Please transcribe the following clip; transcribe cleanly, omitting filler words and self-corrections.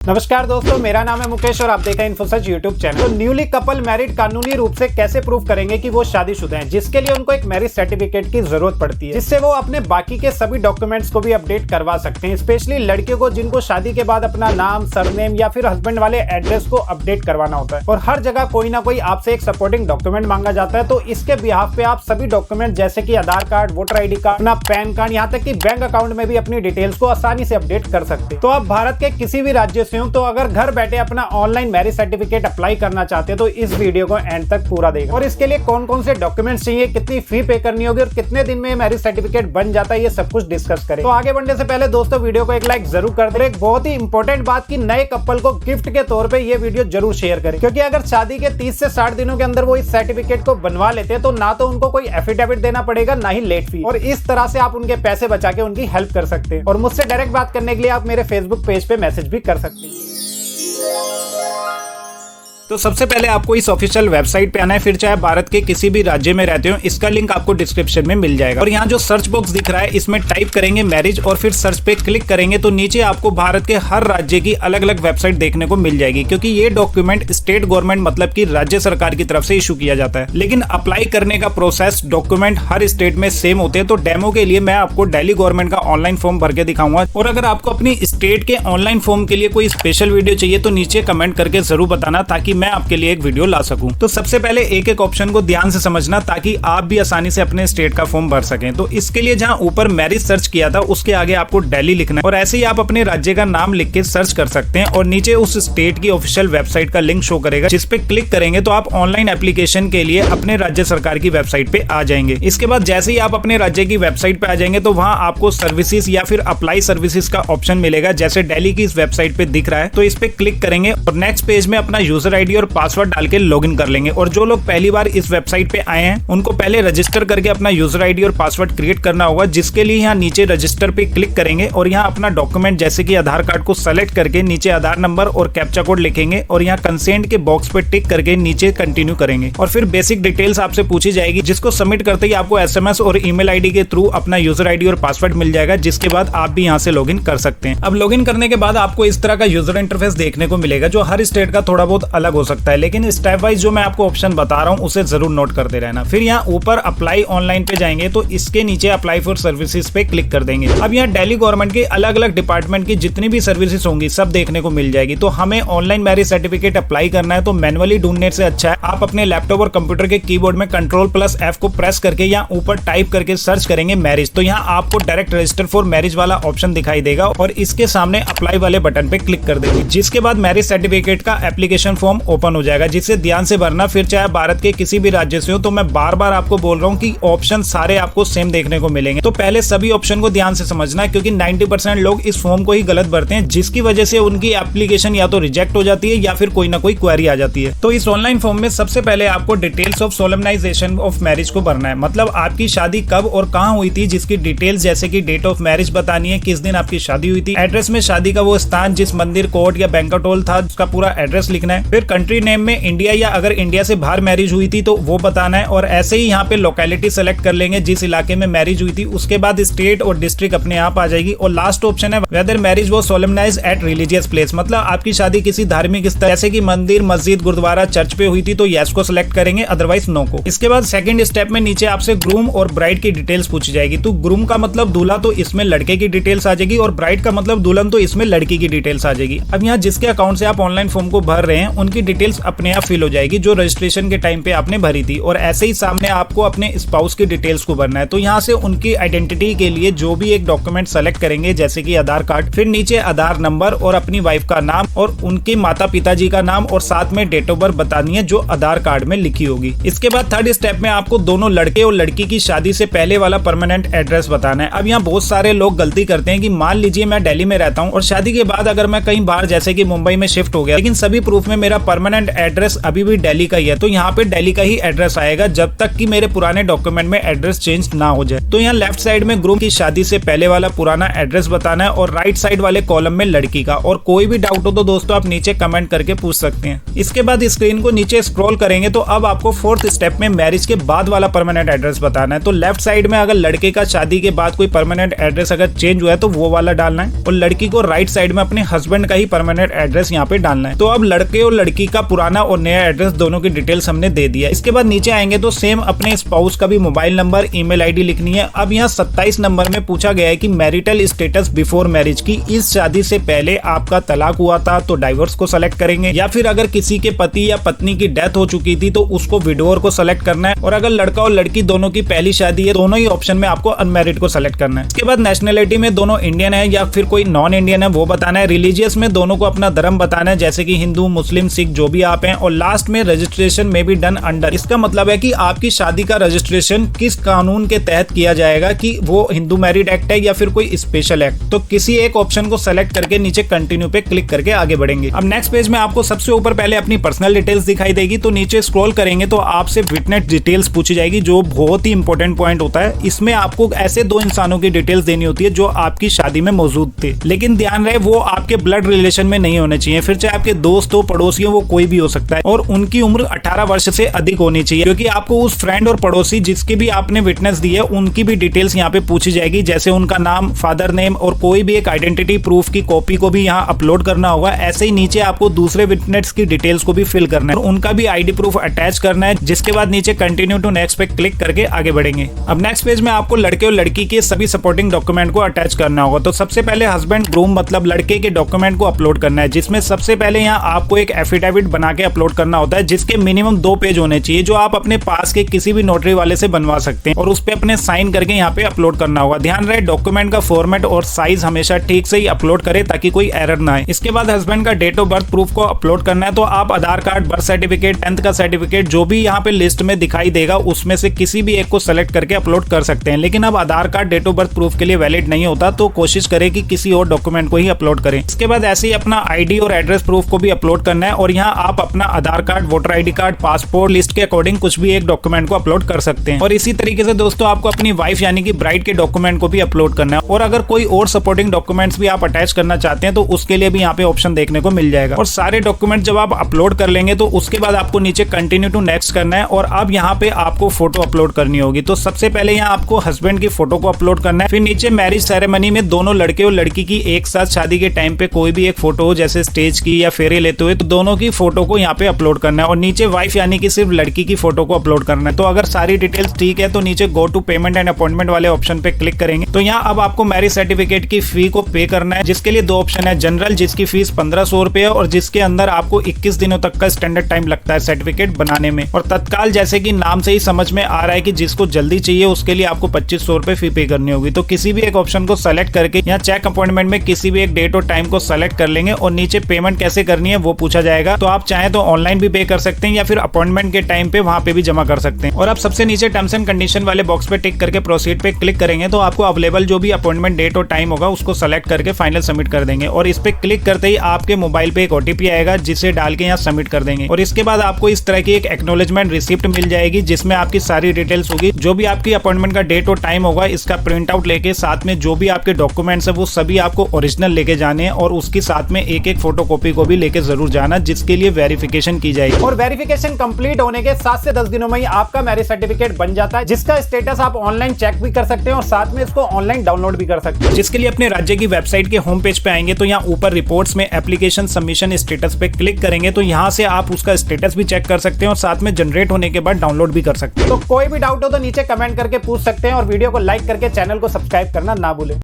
नमस्कार दोस्तों, मेरा नाम है मुकेश और आप देख रहे हैं इन्फोसर्च यूट्यूब चैनल। तो न्यूली कपल मैरिड कानूनी रूप से कैसे प्रूव करेंगे कि वो शादीशुदा हैं, जिसके लिए उनको एक मैरिज सर्टिफिकेट की जरूरत पड़ती है, जिससे वो अपने बाकी के सभी डॉक्यूमेंट्स को भी अपडेट करवा सकते हैं। स्पेशली लड़कियों को जिनको शादी के बाद अपना नाम, सरनेम या फिर हस्बैंड वाले एड्रेस को अपडेट करवाना होता है और हर जगह कोई ना कोई आपसे एक सपोर्टिंग डॉक्यूमेंट मांगा जाता है। तो इसके बिहाफ पे आप सभी डॉक्यूमेंट जैसे कि आधार कार्ड, वोटर ID कार्ड, अपना पैन कार्ड, यहाँ तक कि बैंक अकाउंट में भी अपनी डिटेल्स को आसानी से अपडेट कर सकते हैं। तो आप भारत के किसी भी राज्य से हो, तो अगर घर बैठे अपना ऑनलाइन मैरिज सर्टिफिकेट अप्लाई करना चाहते हैं तो इस वीडियो को एंड तक पूरा देखिए। और इसके लिए कौन कौन से डॉक्यूमेंट्स चाहिए, कितनी फी पे करनी होगी और कितने दिन में मैरिज सर्टिफिकेट बन जाता है, ये सब कुछ डिस्कस करें। तो आगे बढ़ने से पहले दोस्तों वीडियो को एक लाइक जरूर कर दें। एक बहुत ही इंपॉर्टेंट बात की नए कपल को गिफ्ट के तौर पे ये वीडियो जरूर शेयर करें, क्योंकि अगर शादी के 30 से 60 दिनों के अंदर वो इस सर्टिफिकेट को बनवा लेते हैं तो ना तो उनको कोई एफिडेविट देना पड़ेगा, ना ही लेट फी, और इस तरह से आप उनके पैसे बचा के उनकी हेल्प कर सकते हैं। और मुझसे डायरेक्ट बात करने के लिए आप मेरे फेसबुक पेज पे मैसेज भी कर सकते हैं। तो सबसे पहले आपको इस ऑफिशियल वेबसाइट पे आना है, फिर चाहे भारत के किसी भी राज्य में रहते हो, इसका लिंक आपको डिस्क्रिप्शन में मिल जाएगा। और यहाँ जो सर्च बॉक्स दिख रहा है इसमें टाइप करेंगे मैरिज और फिर सर्च पे क्लिक करेंगे तो नीचे आपको भारत के हर राज्य की अलग अलग वेबसाइट देखने को मिल जाएगी, क्योंकि ये डॉक्यूमेंट स्टेट गवर्नमेंट मतलब की राज्य सरकार की तरफ से इशू किया जाता है। लेकिन अप्लाई करने का प्रोसेस, डॉक्यूमेंट हर स्टेट में सेम होते हैं। तो डेमो के लिए मैं आपको दिल्ली गवर्नमेंट का ऑनलाइन फॉर्म भर के दिखाऊंगा। और अगर आपको अपनी स्टेट के ऑनलाइन फॉर्म के लिए कोई स्पेशल वीडियो चाहिए तो नीचे कमेंट करके जरूर बताना, ताकि मैं आपके लिए एक ला सकूं। तो सबसे पहले एक एक ऑप्शन को ध्यान से समझना, ताकि आप भी आसानी से अपने स्टेट का फॉर्म भर सकें। तो इसके लिए जहां ऊपर मैरिज सर्च किया था उसके आगे आपको दिल्ली लिखना है, और ऐसे ही आप अपने राज्य का नाम लिख के सर्च कर सकते हैं। और नीचे उस स्टेट की ऑफिशियल वेबसाइट का लिंक शो करेगा, जिस पे क्लिक करेंगे तो आप ऑनलाइन एप्लीकेशन के लिए अपने राज्य सरकार की वेबसाइट पे आ जाएंगे। इसके बाद जैसे ही आप अपने राज्य की वेबसाइट पे आ जाएंगे तो वहां आपको सर्विसेज या फिर अप्लाई सर्विसेज का ऑप्शन मिलेगा, जैसे दिल्ली की इस वेबसाइट पे दिख रहा है। तो इस पे क्लिक करेंगे और नेक्स्ट पेज में अपना यूजर ID और पासवर्ड डाल के लॉगिन कर लेंगे। और जो लोग पहली बार इस वेबसाइट पे आए हैं उनको पहले रजिस्टर करके अपना यूजर ID और पासवर्ड क्रिएट करना होगा, जिसके लिए यहाँ नीचे रजिस्टर पे क्लिक करेंगे और यहाँ अपना डॉक्यूमेंट जैसे कि आधार कार्ड को सेलेक्ट करके नीचे आधार नंबर और कैप्चा कोड लिखेंगे और यहाँ कंसेंट के बॉक्स पे टिक करके नीचे कंटिन्यू करेंगे। और फिर बेसिक डिटेल्स आपसे पूछी जाएगी, जिसको सबमिट करते ही आपको SMS और ईमेल ID के थ्रू अपना यूजर ID और पासवर्ड मिल जाएगा, जिसके बाद आप भी यहाँ से लॉगिन कर सकते हैं। अब लॉगिन करने के बाद आपको इस तरह का यूजर इंटरफेस देखने को मिलेगा, जो हर स्टेट का थोड़ा बहुत अलग हो सकता है, लेकिन स्टेप वाइज जो मैं आपको ऑप्शन बता रहा हूं उसे जरूर नोट करते रहना। फिर यहाँ ऊपर अप्लाई ऑनलाइन पे जाएंगे तो इसके नीचे अप्लाई फॉर सर्विसेज पे क्लिक कर देंगे। अब यहाँ दिल्ली गवर्नमेंट के अलग अलग डिपार्टमेंट की जितनी भी सर्विसेज होंगी सब देखने को मिल जाएगी। तो हमें ऑनलाइन मैरिज सर्टिफिकेट अप्लाई करना है तो मैनुअली ढूंढने से अच्छा है आप अपने लैपटॉप और कंप्यूटर के कीबोर्ड में Ctrl+F को प्रेस करके यहाँ ऊपर टाइप करके सर्च करेंगे मैरिज। तो यहाँ आपको डायरेक्ट रजिस्टर फॉर मैरिज वाला ऑप्शन दिखाई देगा और इसके सामने अप्लाई वाले बटन पे क्लिक कर देंगे, जिसके बाद मैरिज सर्टिफिकेट का एप्लीकेशन फॉर्म ओपन हो जाएगा, जिसे ध्यान से भरना। फिर चाहे भारत के किसी भी राज्य से हो, तो मैं बार बार आपको बोल रहा हूँ कि ऑप्शन सारे आपको सेम देखने को मिलेंगे। तो पहले सभी ऑप्शन को ध्यान से समझना, क्योंकि 90% लोग इस फॉर्म को ही गलत भरते हैं, जिसकी वजह से उनकी एप्लीकेशन या तो रिजेक्ट हो जाती है या फिर कोई ना कोई क्वेरी आ जाती है। तो इस ऑनलाइन फॉर्म में सबसे पहले आपको details of solemnisation of marriage को भरना है, मतलब आपकी शादी कब और कहाँ हुई थी, जिसकी डिटेल्स जैसे कि डेट ऑफ मैरिज बतानी है, किस दिन आपकी शादी हुई थी, एड्रेस में शादी का वो स्थान, जिस मंदिर, कोर्ट या बैंक्वेट हॉल था, उसका पूरा एड्रेस लिखना है। फिर कंट्री नेम में इंडिया या अगर इंडिया से बाहर मैरिज हुई थी तो वो बताना है। और ऐसे ही यहाँ पे लोकेलिटी सेलेक्ट कर लेंगे, जिस इलाके में मैरिज हुई थी। उसके बाद स्टेट और डिस्ट्रिक्ट अपने आप आ जाएगी। और लास्ट ऑप्शन है वेदर मैरिज वो सोलेमनाइज्ड एट रिलीजियस प्लेस, मतलब आपकी शादी किसी धार्मिक स्थल जैसे कि मंदिर, मस्जिद, गुरुद्वारा, चर्च पे हुई थी तो यस को सिलेक्ट करेंगे, अदरवाइज नो को। इसके बाद सेकंड स्टेप में नीचे आपसे ग्रूम और ब्राइड की डिटेल्स पूछी जाएगी। तो ग्रूम का मतलब दूल्हा, तो इसमें लड़के की डिटेल्स आ जाएगी, और ब्राइड का मतलब दुल्हन, तो इसमें लड़की की डिटेल्स आ जाएगी। अब यहाँ जिसके अकाउंट से आप ऑनलाइन फॉर्म को भर रहे हैं उनकी डिटेल्स अपने आप फिल हो जाएगी, जो रजिस्ट्रेशन के टाइम पे आपने भरी थी। और ऐसे ही सामने आपको अपने स्पाउस की डिटेल्स को भरना है। तो यहाँ से उनकी आइडेंटिटी के लिए जो भी एक डॉक्यूमेंट सेलेक्ट करेंगे, जैसे कि आधार कार्ड, फिर नीचे आधार नंबर और अपनी वाइफ का नाम और उनके माता पिताजी का नाम और साथ में डेट ऑफ बर्थ बतानी है, जो आधार कार्ड में लिखी होगी। इसके बाद थर्ड स्टेप में आपको दोनों लड़के और लड़की की शादी से पहले वाला परमानेंट एड्रेस बताना है। अब यहाँ बहुत सारे लोग गलती करते हैं कि मान लीजिए मैं दिल्ली में रहता हूँ और शादी के बाद अगर मैं कहीं बाहर जैसे कि मुंबई में शिफ्ट हो गया, लेकिन सभी प्रूफ में मेरा परमानेंट एड्रेस अभी भी दिल्ली का ही है, तो यहाँ पे दिल्ली का ही एड्रेस आएगा जब तक कि मेरे पुराने डॉक्यूमेंट में एड्रेस चेंज ना हो जाए। तो यहाँ लेफ्ट साइड में ग्रूम की शादी से पहले वाला पुराना एड्रेस बताना है और राइट साइड वाले कॉलम में लड़की का। और कोई भी डाउट हो तो दोस्तों आप नीचे कमेंट करके पूछ सकते हैं। इसके बाद स्क्रीन को नीचे स्क्रॉल करेंगे तो अब आपको फोर्थ स्टेप में मैरिज के बाद वाला परमानेंट एड्रेस बताना है। तो लेफ्ट साइड में अगर लड़के का शादी के बाद कोई परमानेंट एड्रेस अगर चेंज हुआ है तो वो वाला डालना है और लड़की को राइट साइड में अपने हस्बैंड का ही परमानेंट एड्रेस यहाँ पे डालना है। तो अब लड़के और लड़की का पुराना और नया एड्रेस दोनों की डिटेल्स हमने दे दिया। इसके बाद नीचे आएंगे तो सेम अपने स्पाउस का भी मोबाइल नंबर, ईमेल आईडी लिखनी है। अब यहाँ 27 नंबर में पूछा गया है कि मैरिटल स्टेटस बिफोर मैरिज की, इस शादी से पहले आपका तलाक हुआ था तो डाइवोर्स को सेलेक्ट करेंगे, या फिर अगर किसी के पति या पत्नी की डेथ हो चुकी थी तो उसको विडोर को सेलेक्ट करना है। और अगर लड़का और लड़की दोनों की पहली शादी है, दोनों ही ऑप्शन में आपको अनमैरिड को सेलेक्ट करना है। इसके बाद नेशनलिटी में दोनों इंडियन है या फिर कोई नॉन इंडियन है वो बताना है। रिलीजियस में दोनों को अपना धर्म बताना है, जैसे कि हिंदू, मुस्लिम, सिख जो भी आप हैं। और लास्ट में रजिस्ट्रेशन में भी डन अंडर, इसका मतलब है कि आपकी शादी का रजिस्ट्रेशन किस कानून के तहत किया जाएगा, कि वो हिंदू मैरिड एक्ट है या फिर कोई स्पेशल एक्ट। तो किसी एक ऑप्शन को सेलेक्ट करके नीचे कंटिन्यू पे क्लिक करके आगे बढ़ेंगे। अब नेक्स्ट पेज में आपको सबसे ऊपर पहले अपनी पर्सनल डिटेल्स दिखाई देगी, तो नीचे स्क्रॉल करेंगे तो आपसे विटनेस डिटेल्स पूछी जाएगी, जो बहुत ही इंपॉर्टेंट पॉइंट होता है। इसमें आपको ऐसे दो इंसानों की डिटेल्स देनी होती है जो आपकी शादी में मौजूद थे, लेकिन ध्यान रहे वो आपके ब्लड रिलेशन में नहीं होने चाहिए। फिर चाहे आपके दोस्त हो, पड़ोसी हो, वो कोई भी हो सकता है। और उनकी उम्र 18 वर्ष से अधिक होनी चाहिए, क्योंकि आपको उस फ्रेंड और पड़ोसी जिसके भी आपने विटनेस दी है उनकी भी डिटेल्स यहाँ पे पूछी जाएगी, जैसे उनका नाम, फादर नेम और कोई भी एक आइडेंटिटी प्रूफ की कॉपी को भी यहाँ अपलोड करना होगा। ऐसे ही नीचे आपको दूसरे विटनेस की डिटेल्स को भी फिल करना है और उनका भी आईडी प्रूफ अटैच करना है। जिसके बाद नीचे कंटिन्यू टू नेक्स्ट पे क्लिक करके आगे बढ़ेंगे। अब नेक्स्ट पेज में आपको लड़के और लड़की के सभी सपोर्टिंग डॉक्यूमेंट को अटैच करना होगा। तो सबसे पहले हस्बैंड ग्रूम मतलब लड़के के डॉक्यूमेंट को अपलोड करना है, जिसमें सबसे पहले यहाँ आपको एक एफिडेविट बना के अपलोड करना होता है, जिसके मिनिमम 2 पेज होने चाहिए, जो आप अपने पास के किसी भी नोटरी वाले से बनवा सकते हैं और उस पे अपने साइन करके यहाँ पे अपलोड करना होगा। ध्यान रहे डॉक्यूमेंट का फॉर्मेट और साइज हमेशा ठीक से ही अपलोड करें ताकि कोई एरर ना आए। इसके बाद हस्बैंड का डेट ऑफ बर्थ प्रूफ को अपलोड करना है। तो आप आधार कार्ड, बर्थ सर्टिफिकेट, 10th का सर्टिफिकेट जो भी यहाँ पे लिस्ट में दिखाई देगा उसमें से किसी भी एक को सेलेक्ट करके अपलोड कर सकते हैं। लेकिन अब Aadhaar card date of birth proof के लिए वैलिड नहीं होता, तो कोशिश करें कि किसी और डॉक्यूमेंट को ही अपलोड करें। इसके बाद ऐसे ही अपना आईडी और एड्रेस प्रूफ को भी अपलोड करना है और यहाँ आप अपना Aadhaar card, voter ID card, passport list के अकॉर्डिंग कुछ भी एक डॉक्यूमेंट को अपलोड कर सकते हैं। और इसी तरीके से दोस्तों आपको अपनी वाइफ यानी कि ब्राइड के डॉक्यूमेंट को भी अपलोड करना है। और अगर कोई और सपोर्टिंग डॉक्यूमेंट्स भी आप अटैच करना चाहते हैं तो उसके लिए भी यहाँ पे ऑप्शन देखने को मिल जाएगा। और सारे डॉक्यूमेंट जब आप अपलोड कर लेंगे तो उसके बाद आपको नीचे कंटिन्यू टू नेक्स्ट करना है और अब यहाँ पे आपको फोटो अपलोड करनी होगी। तो सबसे पहले यहाँ आपको हस्बैंड की फोटो को अपलोड करना है। फिर नीचे मैरिज सेरेमनी में दोनों लड़के और लड़की की एक साथ शादी के टाइम पे कोई भी एक फोटो हो, जैसे स्टेज की या फेरे लेते हुए, तो दोनों की फोटो को यहाँ पे अपलोड करना है। और नीचे वाइफ यानी कि सिर्फ लड़की की फोटो को अपलोड करना है। तो अगर सारी डिटेल्स ठीक है तो नीचे go to payment and appointment वाले ऑप्शन पे क्लिक करेंगे। तो यहाँ अब आपको मैरिज सर्टिफिकेट की फी को पे करना है, जिसके लिए 2 ऑप्शन है, जनरल जिसकी फीस 1500 रुपए है और जिसके अंदर आपको 21 दिनों तक का स्टैंडर्ड टाइम लगता है सर्टिफिकेट बनाने में, और तत्काल जैसे कि नाम से ही समझ में आ रहा है कि जिसको जल्दी चाहिए उसके लिए आपको 2500 रुपए फी पे करनी होगी। तो किसी भी एक ऑप्शन को सेलेक्ट करके यहाँ चेक अपॉइंटमेंट में किसी भी एक डेट और टाइम को सेलेक्ट कर लेंगे और नीचे पेमेंट कैसे करनी है वो पूछा जाएगा। तो आप चाहें तो ऑनलाइन भी पे कर सकते हैं या फिर अपॉइंटमेंट के टाइम पे वहां पे भी जमा कर सकते हैं। और आप सबसे नीचे टर्म्स एंड कंडीशन वाले बॉक्स पे टिक करके प्रोसीड पे क्लिक करेंगे तो आपको अवेलेबल जो भी अपॉइंटमेंट डेट और टाइम होगा उसको सेलेक्ट करके फाइनल सबमिट कर देंगे। और इस पे क्लिक करते ही आपके मोबाइल पे एक ओटीपी आएगा जिसे डाल के यहाँ सबमिट कर देंगे। और इसके बाद आपको इस तरह की एक एक्नॉलेजमेंट रिसिप्ट मिल जाएगी जिसमें आपकी सारी डिटेल्स होगी, जो भी आपकी अपॉइंटमेंट का डेट और टाइम होगा इसका प्रिंट आउट लेके साथ में जो भी आपके डॉक्यूमेंट्स है वो सभी आपको ओरिजिनल लेके जाने हैं और उसके साथ में एक एक फोटोकॉपी को भी लेके जरूर जाना, जिसके लिए वेरिफिकेशन की जाएगी। और वेरिफिकेशन कंप्लीट होने के 7 से 10 दिनों में ही आपका मैरिज सर्टिफिकेट बन जाता है, जिसका स्टेटस आप ऑनलाइन चेक भी कर सकते हैं और साथ में इसको ऑनलाइन डाउनलोड भी कर सकते हैं। जिसके लिए अपने राज्य की वेबसाइट के होम पेज पे आएंगे तो यहाँ ऊपर रिपोर्ट्स में एप्लीकेशन सबमिशन स्टेटस पे क्लिक करेंगे तो यहाँ से आप उसका स्टेटस भी चेक कर सकते हैं और साथ में जनरेट होने के बाद डाउनलोड भी कर सकते हैं। तो कोई भी डाउट हो तो नीचे कमेंट करके पूछ सकते हैं और वीडियो को लाइक करके चैनल को सब्सक्राइब करना ना भूलें।